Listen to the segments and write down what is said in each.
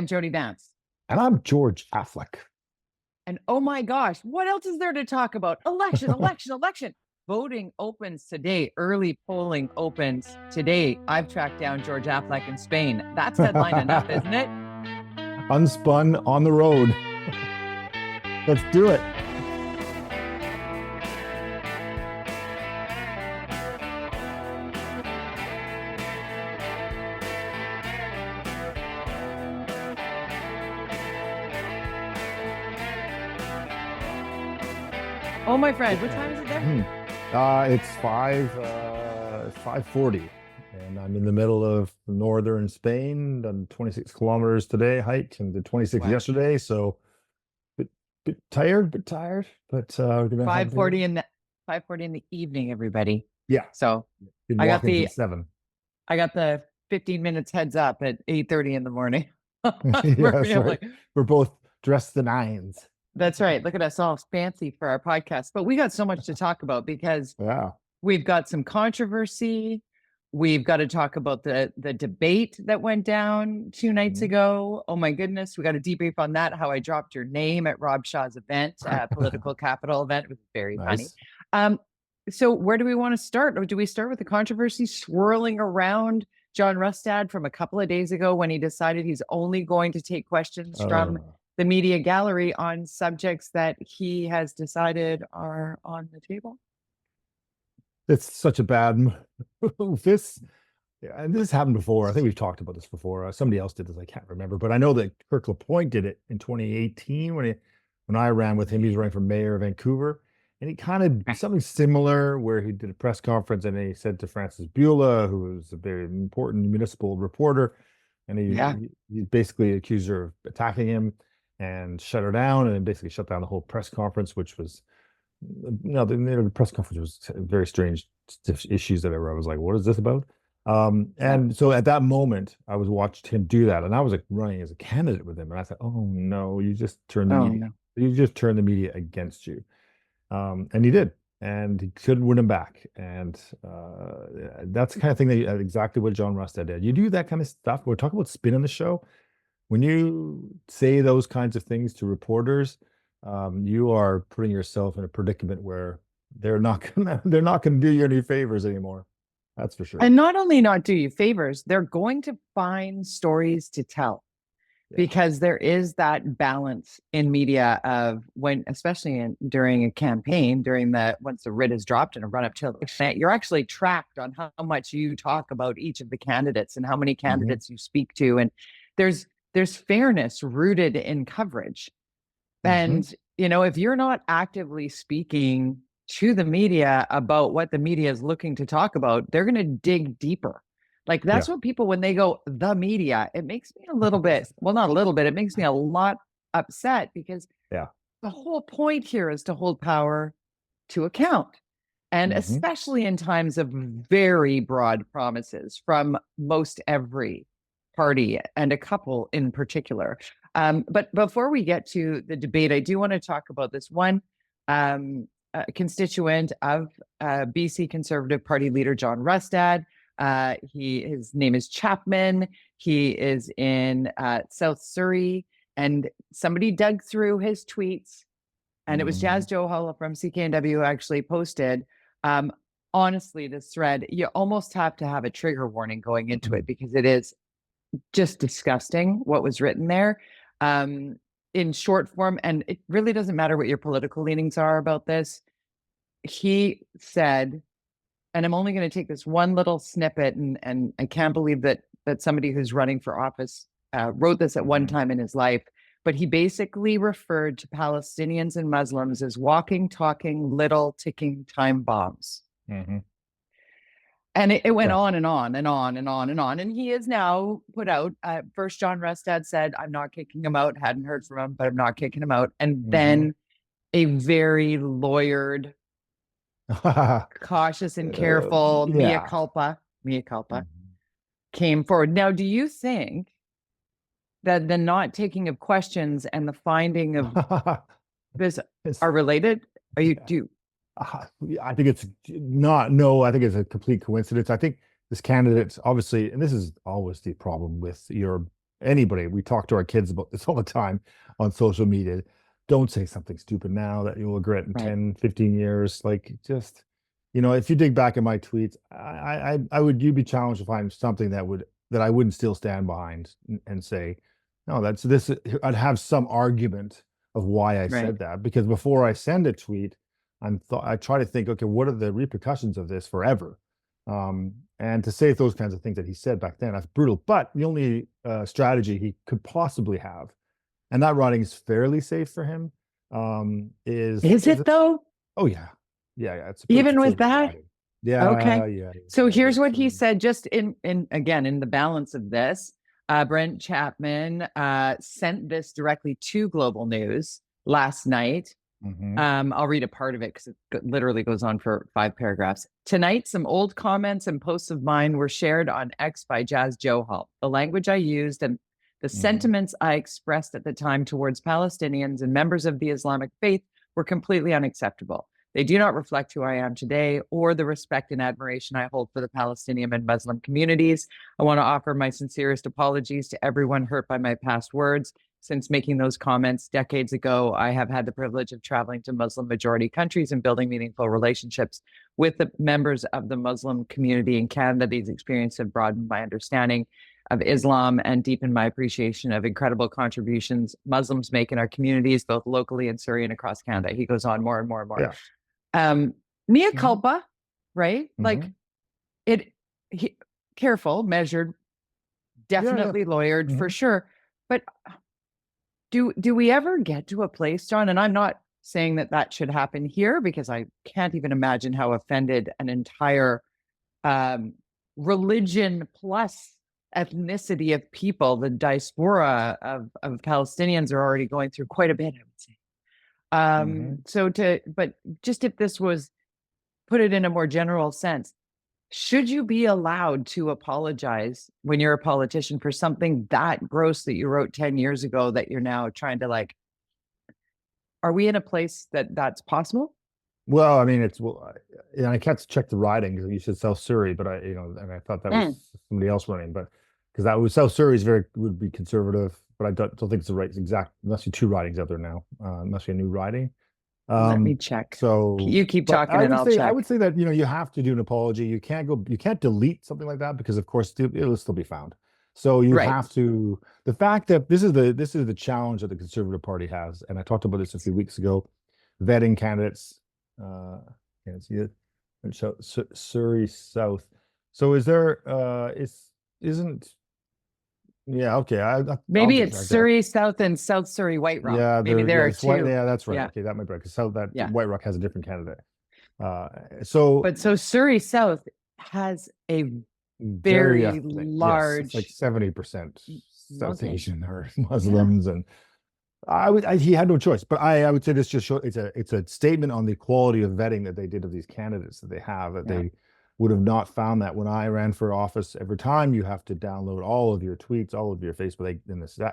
I'm Jody Vance. And I'm George-Affleck. And oh my gosh, what else is there to talk about? Election, election, election. Voting opens today. Early polling opens today. I've tracked down George-Affleck in Spain. That's headline enough, isn't it? UnSpun on the road. Let's do it. Oh, my friend, what time is it there? It's 5:40, and I'm in the middle of northern Spain. Done 26 kilometers today, hiked, and did 26 Wow. yesterday. So, bit tired, but we're gonna 5:40 in the 5:40 in the evening, everybody. Yeah. So been I got walking the since 7. I got the 15 minutes heads up at 8:30 in the morning. Yeah, that's right. We're both dressed the nines. That's right. Look at us all fancy for our podcast. But we got so much to talk about because Yeah. we've got some controversy. We've got to talk about the debate that went down 2 nights ago. Oh my goodness. We got a debrief on that. How I dropped your name at Rob Shaw's event, political capital event. It was very funny. So where do we want to start? Or do we start with the controversy swirling around John Rustad from a couple of days ago when he decided he's only going to take questions from the media gallery on subjects that he has decided are on the table? It's such a bad move. This happened before. I think we've talked about this before. Somebody else did this. I can't remember, but I know that Kirk LaPointe did it in 2018 when I ran with him. He was running for mayor of Vancouver, and he kind of something similar where he did a press conference and he said to Francis Beulah, who was a very important municipal reporter, and he basically accused her of attacking him and shut her down, and basically shut down the whole press conference, which was, the press conference was very strange issues that I was like, what is this about? And so at that moment, I was watched him do that, and I was like running as a candidate with him, and I thought, oh no, you just turned the media against you, and he did, and he couldn't win him back, and that's the kind of thing that exactly what John Rustad did. You do that kind of stuff. We're talking about spin on the show. When you say those kinds of things to reporters, you are putting yourself in a predicament where they're not gonna do you any favors anymore. That's for sure. And not only not do you favors, they're going to find stories to tell, because there is that balance in media of when, especially during a campaign, once the writ is dropped in a run up to election, you're actually tracked on how much you talk about each of the candidates and how many candidates you speak to, and there's fairness rooted in coverage. And, if you're not actively speaking to the media about what the media is looking to talk about, they're going to dig deeper. Like that's what people, when they go, the media, it makes me a little bit, well, not a little bit, it makes me a lot upset, because the whole point here is to hold power to account. And especially in times of very broad promises from most every party, and a couple in particular. But before we get to the debate, I do want to talk about this one constituent of BC Conservative Party leader John Rustad. His name is Chapman. He is in South Surrey, and somebody dug through his tweets, and it was Jazz Johala from CKNW who actually posted. Honestly, this thread, you almost have to have a trigger warning going into it, because it is just disgusting what was written there in short form. And it really doesn't matter what your political leanings are about this. He said, and I'm only going to take this one little snippet, and I can't believe that somebody who's running for office wrote this at one time in his life, but he basically referred to Palestinians and Muslims as walking, talking, little ticking time bombs. And it went on and on and on and on and on. And he is now put out. First, John Rustad said, I'm not kicking him out. Hadn't heard from him, but I'm not kicking him out. And then a very lawyered, cautious and careful mea culpa came forward. Now, do you think that the not taking of questions and the finding of this are related? I think it's not. No, I think it's a complete coincidence. I think this candidate, obviously, and this is always the problem with your anybody, we talk to our kids about this all the time on social media. Don't say something stupid now that you'll regret in Right. 10, 15 years. Like, just, if you dig back in my tweets, you'd be challenged to find something that I wouldn't still stand behind and say, no, that's this. I'd have some argument of why I Right. said that, because before I send a tweet, I try to think, okay, what are the repercussions of this forever? And to say those kinds of things that he said back then, that's brutal. But the only strategy he could possibly have, and that writing is fairly safe for him, is it though? Oh yeah, yeah. It's Even with that, writing. Yeah, okay. yeah. So here's what he said, just in again in the balance of this. Brent Chapman sent this directly to Global News last night. I'll read a part of it because it literally goes on for 5 paragraphs. Tonight, some old comments and posts of mine were shared on X by Jazz Johal. The language I used and the sentiments I expressed at the time towards Palestinians and members of the Islamic faith were completely unacceptable. They do not reflect who I am today or the respect and admiration I hold for the Palestinian and Muslim communities. I want to offer my sincerest apologies to everyone hurt by my past words. Since making those comments decades ago, I have had the privilege of traveling to Muslim majority countries and building meaningful relationships with the members of the Muslim community in Canada. These experiences have broadened my understanding of Islam and deepened my appreciation of incredible contributions Muslims make in our communities, both locally in Surrey and across Canada. He goes on more and more and more. Yeah. Mea culpa, right? Like careful, measured, definitely lawyered for sure. But do we ever get to a place, John? And I'm not saying that should happen here, because I can't even imagine how offended an entire religion plus ethnicity of people, the diaspora of Palestinians, are already going through quite a bit, I would say. But just if this was, put it in a more general sense, should you be allowed to apologize when you're a politician for something that gross that you wrote 10 years ago that you're now trying to are we in a place that's possible? Well, I mean, I can't check the writing because you said South Surrey, but and I thought that was somebody else running, but because that was South Surrey would be conservative, but I don't think it's the right exact. There must be 2 ridings out there now. Must be a new riding. Let me check. So you keep talking and I'll check. I would say that, you have to do an apology. You can't delete something like that because of course it'll still be found. So you have to, the fact that this is the challenge that the Conservative Party has. And I talked about this a few weeks ago, vetting candidates, can't see it. Surrey South. So isn't yeah, okay. Maybe it's Surrey South and South Surrey White Rock. Yeah, maybe there are 2. Yeah, that's right. Yeah. Okay, that might be right. Because White Rock has a different candidate. So Surrey South has a very large, it's like 70% South Asian or Muslims, and he had no choice. But I would say this just shows it's a statement on the quality of vetting that they did of these candidates that they have. That they would have not found that when I ran for office. Every time you have to download all of your tweets, all of your Facebook,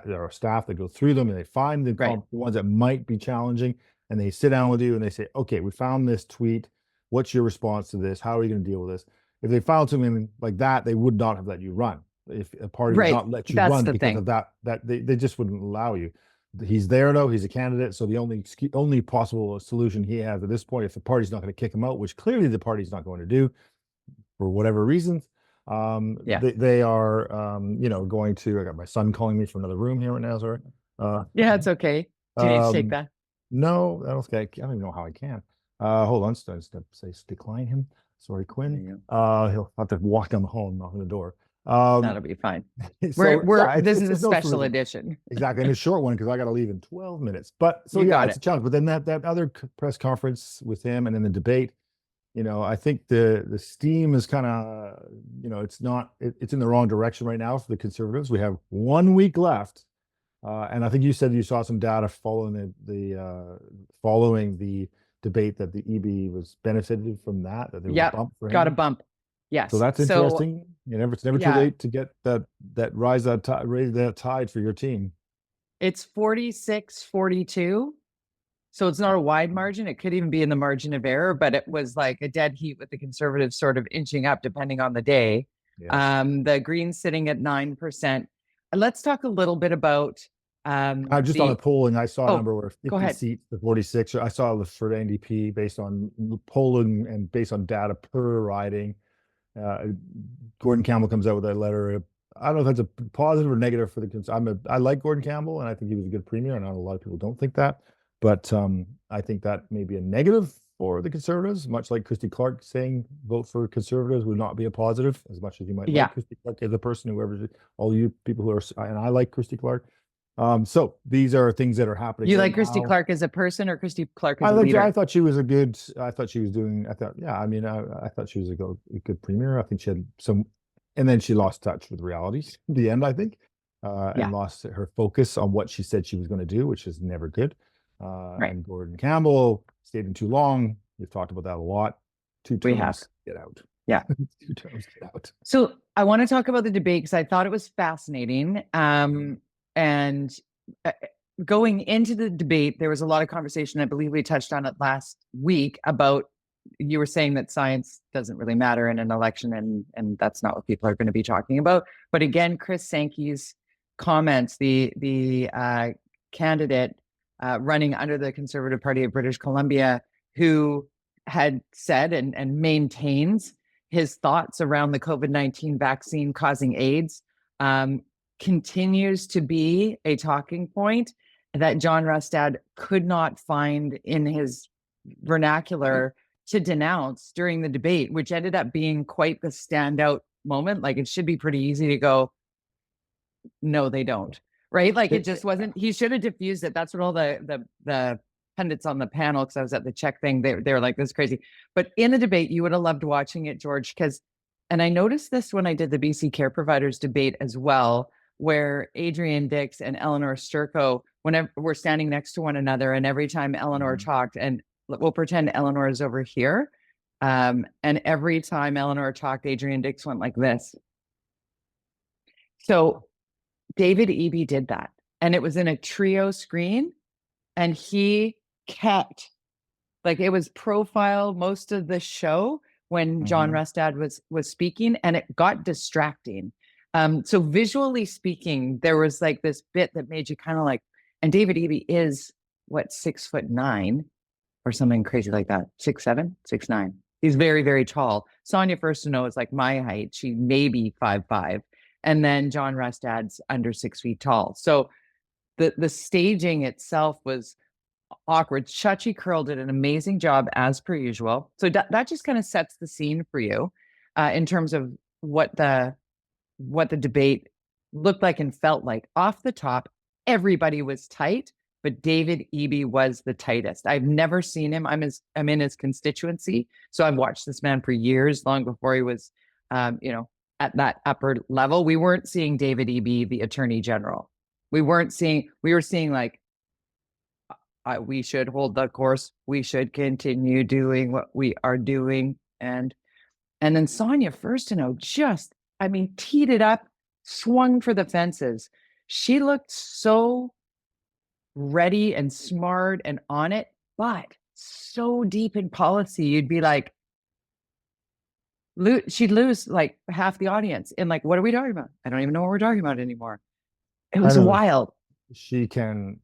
there are staff that go through them and they find the ones that might be challenging, and they sit down with you and they say, okay, we found this tweet. What's your response to this? How are you going to deal with this? If they found something like that, they would not have let you run. If a party would not let you run because of that they just wouldn't allow you. He's there though. He's a candidate. So the only possible solution he has at this point, if the party's not going to kick him out, which clearly the party's not going to do, for whatever reasons, they are, going to. I got my son calling me from another room here right now. Sorry. Yeah, it's okay. Do you need to take that? No, I don't even know how I can. Hold on. Say decline him. Sorry, Quinn. He'll have to walk down the hall and knock on the door. That'll be fine. This is a special edition. Exactly. And a short one because I got to leave in 12 minutes. But so it's a challenge. But then that other press conference with him and then the debate, I think the steam is kind of, it's in the wrong direction right now for the Conservatives. We have 1 week left. And I think you said you saw some data following the debate that the EB was benefited from that there was a bump for him. Got a bump. Yes. So that's interesting. It's never too late to get raise that tide for your team. It's 46-42. So it's not a wide margin. It could even be in the margin of error, but it was like a dead heat with the Conservatives sort of inching up depending on the day. Yeah. The Greens sitting at 9%. let's talk a little bit about Just on the polling, I saw a Oh, number where go 50 ahead. seats to 46. I saw it for NDP based on polling and based on data per riding. Gordon Campbell comes out with that letter. I don't know if that's a positive or negative for the. I like Gordon Campbell, and I think he was a good premier. And I know a lot of people don't think that, but I think that may be a negative for the Conservatives. Much like Christy Clark saying vote for Conservatives would not be a positive, as much as you might like Christy Clark as a person, whoever, all you people who are, and I like Christy Clark. So these are things that are happening. You like Christy Clark as a person, or Christy Clark as a leader? leader? I thought she was a good. I thought she was doing. I thought, yeah. I mean, I thought she was a good premier. I think she had some, and then she lost touch with realities at the end. I think, and lost her focus on what she said she was going to do, which is never good. And Gordon Campbell stayed in too long. We've talked about that a lot. 2 terms, get out. Yeah, 2 terms, get out. So I want to talk about the debate because I thought it was fascinating. And going into the debate, there was a lot of conversation. I believe we touched on it last week about, you were saying that science doesn't really matter in an election, and that's not what people are going to be talking about. But again, Chris Sankey's comments, the candidate running under the Conservative Party of British Columbia, who had said and maintains his thoughts around the COVID-19 vaccine causing AIDS, continues to be a talking point that John Rustad could not find in his vernacular to denounce during the debate, which ended up being quite the standout moment. Like, it should be pretty easy to go, no, they don't, right? Like, it just wasn't. He should have diffused it. That's what all the pundits on the panel, because I was at the Czech thing, they were like, this is crazy. But in the debate, you would have loved watching it, George, because, and I noticed this when I did the BC Care Providers debate as well, where Adrian Dix and Eleanor Sturko, whenever we're standing next to one another, and every time Eleanor talked, and we'll pretend Eleanor is over here, and every time Eleanor talked, Adrian Dix went like this. So David-Eby did that, and it was in a trio screen, and he kept, like, it was profile most of the show when John Rustad was speaking, and it got distracting. So visually speaking, there was like this bit that made you kind of like, and David-Eby is what, 6'9" or something crazy like that. 6'7", 6'9". He's very, very tall. Sonia Furstenau is like my height. She may be 5'5". And then John Rustad's under 6 feet tall. So the staging itself was awkward. Chachi Curl did an amazing job as per usual. So that just kind of sets the scene for you in terms of what the debate looked like and felt like. Off the top, everybody was tight, but David-Eby was the tightest. I've never seen him. I'm in his constituency, so I've watched this man for years, long before he was, at that upper level. We weren't seeing David-Eby, the Attorney General. We were seeing like, we should hold the course. We should continue doing what we are doing. And then Sonia Furstenau just, teed it up, swung for the fences. She looked so ready and smart and on it, but so deep in policy, you'd be like, she'd lose like half the audience. And like, what are we talking about? I don't even know what we're talking about anymore. It was wild. She can,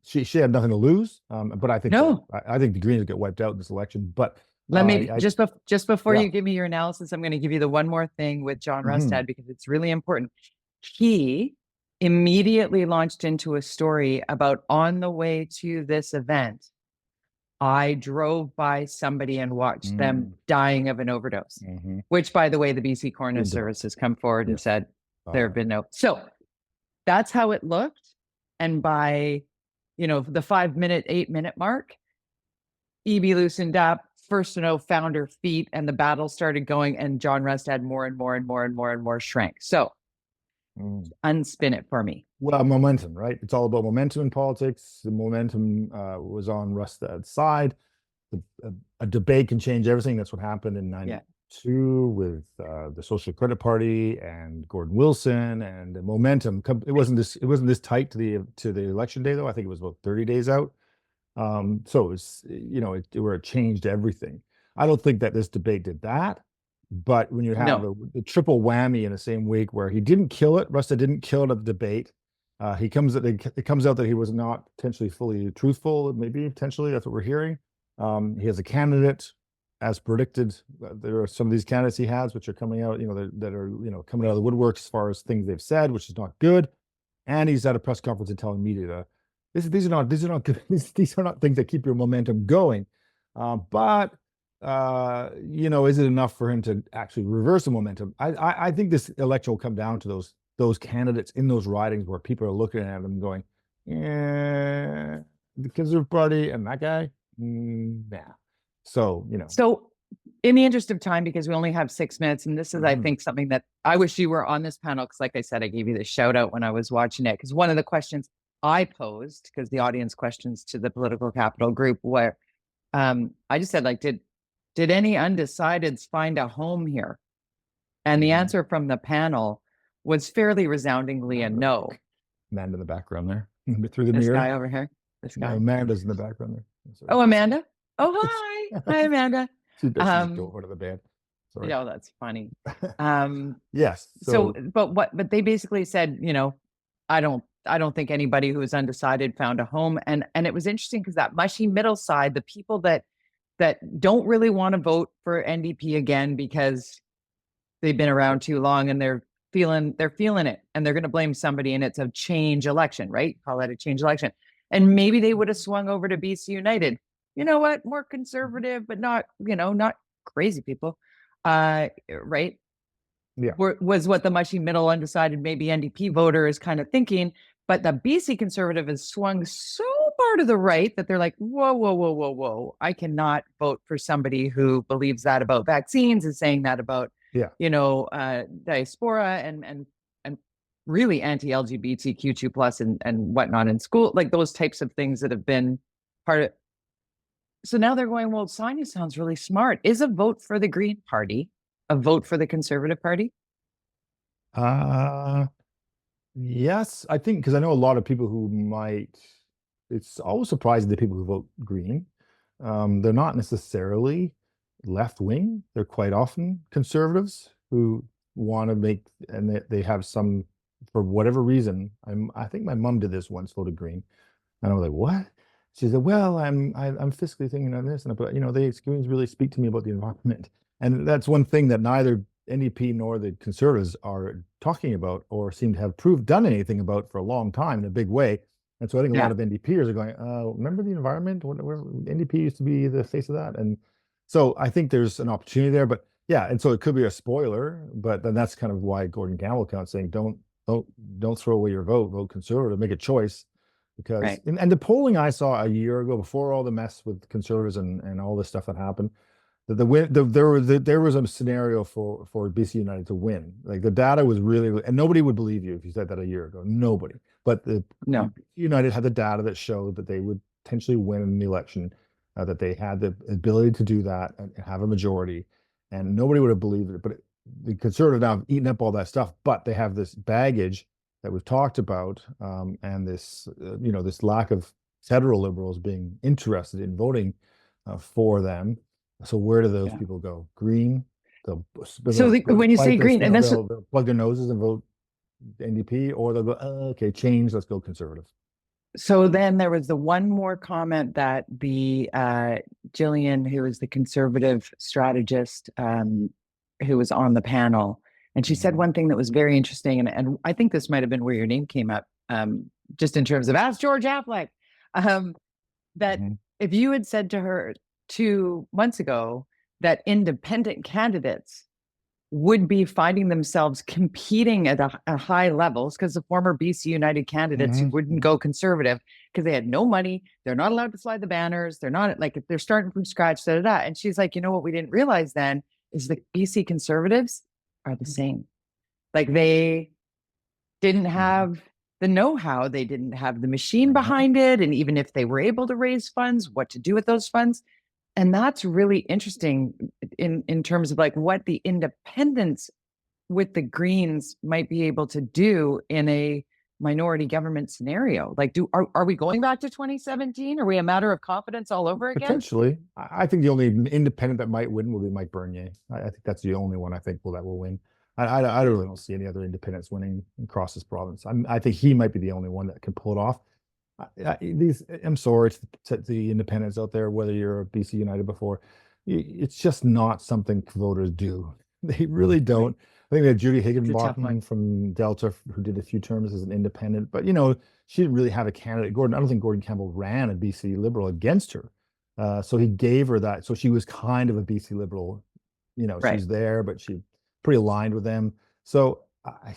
she had nothing to lose. But I think I think the Greens get wiped out in this election. But let me just before you give me your analysis, I'm going to give you the one more thing with John Rustad, because it's really important. He immediately launched into a story about, on the way to this event, I drove by somebody and watched them dying of an overdose, which, by the way, the BC Coroner Service has come forward and said there have been no. So that's how it looked. And by, the 5-minute, 8-minute mark, Eby loosened up, Furstenau found her feet, and the battle started going, and John Rustad more and more and more and more and more shrank. So unspin it for me. Well, momentum, right? It's all about momentum in politics. The momentum was on Rustad's side. A debate can change everything. That's what happened in 92 with the Social Credit Party and Gordon Wilson, and the momentum. It wasn't this tight to the election day, though. I think it was about 30 days out. So it's, where it changed everything. I don't think that this debate did that. But when you have No. the triple whammy in the same week where he didn't kill it, Rustad didn't kill it at the debate. It comes out that he was not potentially fully truthful. Maybe potentially that's what we're hearing. He has a candidate, as predicted. There are some of these candidates he has, which are coming out, that are coming out of the woodwork as far as things they've said, which is not good. And he's at a press conference and telling media that these are not good. These are not things that keep your momentum going. But is it enough for him to actually reverse the momentum? I think this election will come down to those candidates in those ridings where people are looking at them going, yeah, the Conservative Party and that guy, nah. So, So in the interest of time, because we only have 6 minutes, and this is, I think, something that I wish you were on this panel, because like I said, I gave you the shout out when I was watching it, because one of the questions I posed, because the audience questions to the Political Capital group, where I just said, like, did any undecideds find a home here? And the answer from the panel was fairly resoundingly a no. Amanda in the background there. Through the This mirror. guy over here. This guy. No, Amanda's in the background there. Oh, Amanda. Oh, hi. Hi, Amanda. She's over to the band. Sorry. No, that's funny. Yes. But they basically said, I don't think anybody who was undecided found a home. And it was interesting because that mushy middle side, the people that don't really want to vote for NDP again because they've been around too long and they're feeling it, and they're going to blame somebody, and it's a change election, right? Call that a change election. And maybe they would have swung over to BC United. You know what? More conservative, but not crazy people. Right? Yeah. Was what the mushy middle undecided, maybe NDP voter is kind of thinking. But the BC Conservative has swung so far to the right that they're like, whoa. I cannot vote for somebody who believes that about vaccines, is saying that about, diaspora and really anti-LGBTQ2 plus and whatnot in school, like those types of things that have been part of. So now they're going, well, Sonia sounds really smart. Is a vote for the Green Party a vote for the Conservative Party? Yes, I think, because I know a lot of people who might. It's always surprising the people who vote Green. They're not necessarily left wing. They're quite often conservatives who want to make, and they have some, for whatever reason. I think my mom did this once, voted Green, and I was like, what? She said, well, I'm fiscally thinking on this, and but they really speak to me about the environment, and that's one thing that neither NDP nor the Conservatives are talking about or seem to have done anything about for a long time in a big way. And so I think a lot of NDPers are going, remember the environment? NDP used to be the face of that. And so I think there's an opportunity there, but yeah. And so it could be a spoiler, but then that's kind of why Gordon Campbell counts saying, don't throw away your vote Conservative, make a choice. Because, and the polling I saw a year ago, before all the mess with Conservatives and all this stuff that happened, there was a scenario for BC United to win. Like the data was really, and nobody would believe you if you said that a year ago. Nobody. But BC United had the data that showed that they would potentially win in the election, that they had the ability to do that and have a majority, and nobody would have believed it. But the Conservatives now have eaten up all that stuff, but they have this baggage that we've talked about, and this this lack of federal Liberals being interested in voting for them. So where do those people go? Green. When you say Green, and they'll plug their noses and vote NDP, or they'll go, okay, change, let's go Conservative. So then there was the one more comment that the Jillian, who is the Conservative strategist, who was on the panel, and she said one thing that was very interesting, and I think this might have been where your name came up, just in terms of ask George-Affleck, that if you had said to her 2 months ago that independent candidates would be finding themselves competing at a high levels, because the former BC United candidates who wouldn't go Conservative because they had no money, they're not allowed to fly the banners, they're not, like, they're starting from scratch, and she's like, what we didn't realize then is the BC Conservatives are the same. Like, they didn't have the know-how, they didn't have the machine behind it, and even if they were able to raise funds, what to do with those funds. And that's really interesting in terms of like what the independents with the Greens might be able to do in a minority government scenario? Like, are we going back to 2017? Are we a matter of confidence all over again? Potentially. I think the only independent that might win will be Mike Bernier. I think that's the only one I think that will win. I really don't see any other independents winning across this province. I think he might be the only one that can pull it off. I'm sorry to the independents out there, whether you're a BC United before, it's just not something voters do. They really don't. I think that Judy Higginbotham from Delta, who did a few terms as an independent, but she didn't really have a candidate. I don't think Gordon Campbell ran a BC Liberal against her. So he gave her that. So she was kind of a BC Liberal. She's there, but she's pretty aligned with them. So I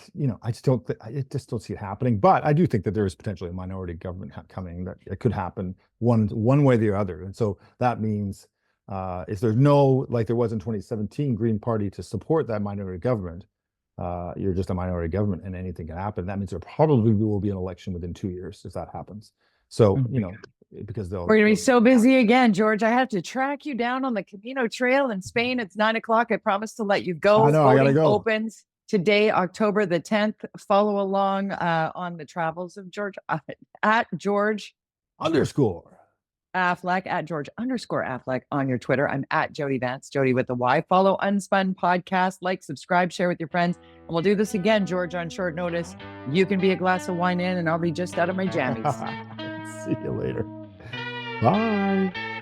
just don't see it happening. But I do think that there is potentially a minority government coming, that it could happen one way or the other. And so that means if there's no, like there was in 2017, Green Party to support that minority government, you're just a minority government and anything can happen. That means there probably will be an election within 2 years if that happens. So, because we're going to be so busy again, George. I have to track you down on the Camino Trail in Spain. It's 9:00. I promise to let you go. I know, I gotta go. Opens today, October the 10th. Follow along on the travels of George at George _Affleck, at George _Affleck on your Twitter. I'm at Jody Vance, Jody with the Y. Follow UnSpun podcast, like, subscribe, share with your friends. And we'll do this again, George, on short notice. You can be a glass of wine in and I'll be just out of my jammies. See you later. Bye.